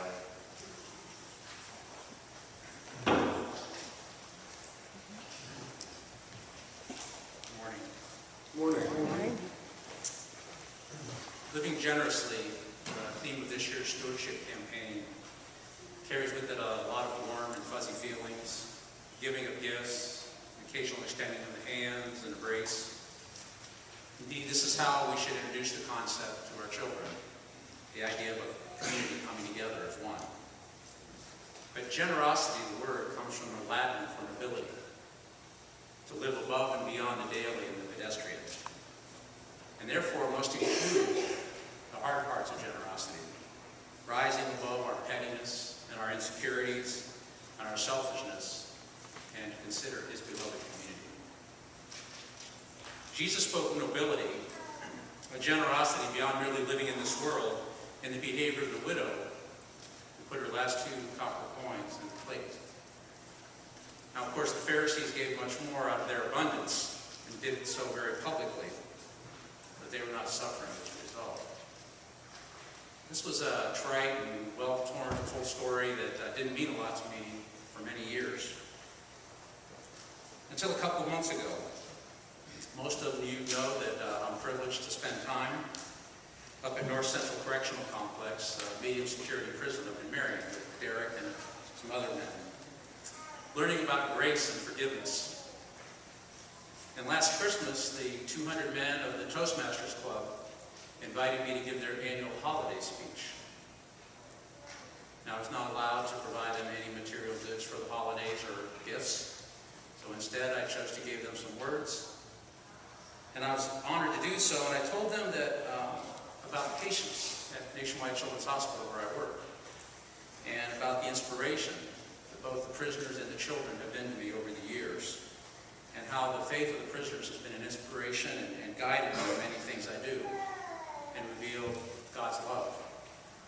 Kelleher. Morning. Living generously, the theme of this year's stewardship campaign, carries with it a lot of warm and fuzzy feelings, giving of gifts, occasional extending of the hands and embrace. Indeed, this is how we should introduce the concept to our children, the idea of a community coming together as one. But generosity, the word, comes from the Latin for nobility, to live above and beyond the daily and the pedestrian, and therefore must include the hard parts of generosity, rising above our pettiness and our insecurities and our selfishness, and to consider his beloved community. Jesus spoke of nobility, a generosity beyond merely living in this world, in the behavior of the widow who put her last 2 copper coins in the plate. Now, of course, the Pharisees gave much more out of their abundance and did it so very publicly, but they were not suffering as a result. This was a trite and well-torn, full story that didn't mean a lot to me for many years. Until a couple of months ago. Most of you know that I'm privileged to spend time up at North Central Correctional Complex, medium security prison up in Marion, with Derek and some other men, learning about grace and forgiveness. And last Christmas, the 200 men of the Toastmasters Club invited me to give their annual holiday speech. Now, I was not allowed to provide them any material goods for the holidays or gifts, so instead I chose to give them some words. And I was honored to do so, and I told them that about patients at Nationwide Children's Hospital where I work, and about the inspiration that both the prisoners and the children have been to me over the years, and how the faith of the prisoners has been an inspiration and guided me in many things I do, and revealed God's love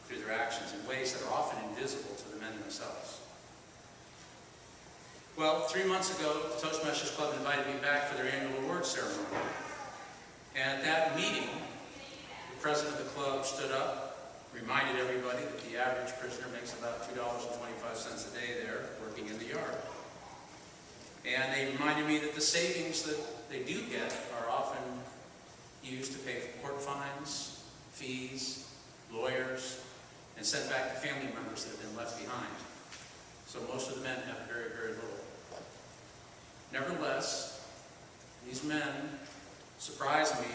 through their actions in ways that are often invisible to the men themselves. Well, 3 months ago, the Toastmasters Club invited me back for their annual award ceremony. And at that meeting, the president of the club stood up, reminded everybody that the average prisoner makes about $2.25 a day there, working in the yard. And they reminded me that the savings that they do get are often used to pay for court fines, fees, lawyers, and sent back to family members that have been left behind. So most of the men have very, very little. Nevertheless, these men surprised me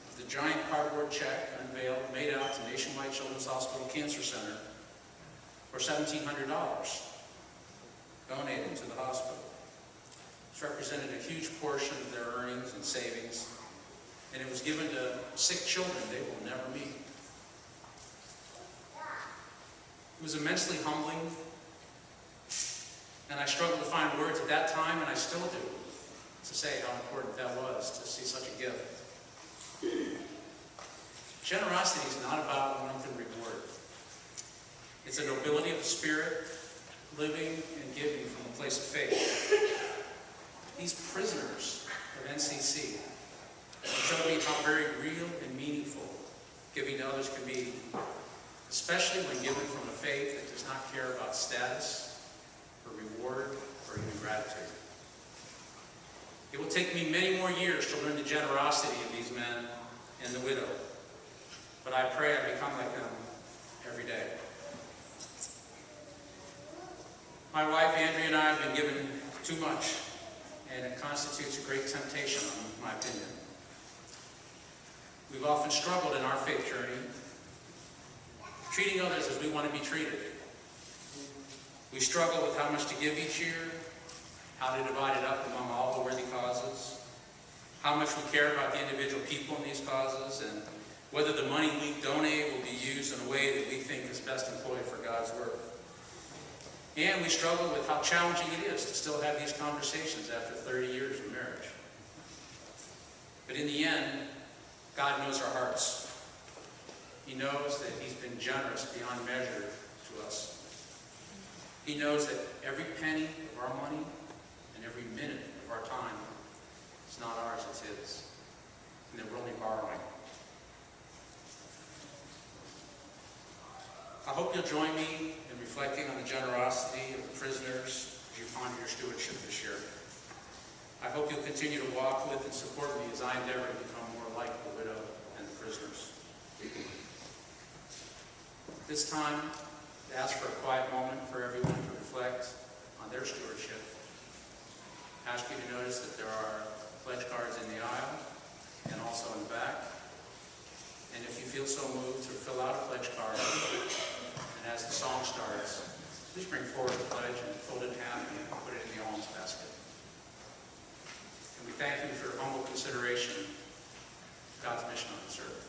with a giant cardboard check unveiled, made out to Nationwide Children's Hospital Cancer Center for $1,700, donated to the hospital. This represented a huge portion of their earnings and savings, and it was given to sick children they will never meet. It was immensely humbling, and I struggled to find words at that time, and I still do, to say how important that was to see such a gift. Generosity is not about warmth and reward. It's a nobility of the spirit, living and giving from a place of faith. These prisoners of NCC showed me how very real and meaningful giving to others can be, especially when given from a faith that does not care about status, or reward, or even gratitude. It will take me many more years to learn the generosity of these men and the widow, but I pray I become like them every day. My wife Andrea and I have been given too much, and it constitutes a great temptation, in my opinion. We've often struggled in our faith journey, treating others as we want to be treated. We struggle with how much to give each year, how to divide it up among all the worthy causes, how much we care about the individual people in these causes, and whether the money we donate will be used in a way that we think is best employed for God's work. And we struggle with how challenging it is to still have these conversations after 30 years of marriage. But in the end, God knows our hearts. He knows that He's been generous beyond measure to us. He knows that every penny of our money and every minute of our time is not ours, it's His. And that we're only borrowing. I hope you'll join me in reflecting on the generosity of the prisoners as you ponder your stewardship this year. I hope you'll continue to walk with and support me as I endeavor to become more like the widow and the prisoners. This time, to ask for a quiet moment for everyone to reflect on their stewardship. I ask you to notice that there are pledge cards in the aisle and also in the back. And if you feel so moved to fill out a pledge card, and as the song starts, please bring forward the pledge and fold it in half and put it in the alms basket. And we thank you for your humble consideration of God's mission on this earth.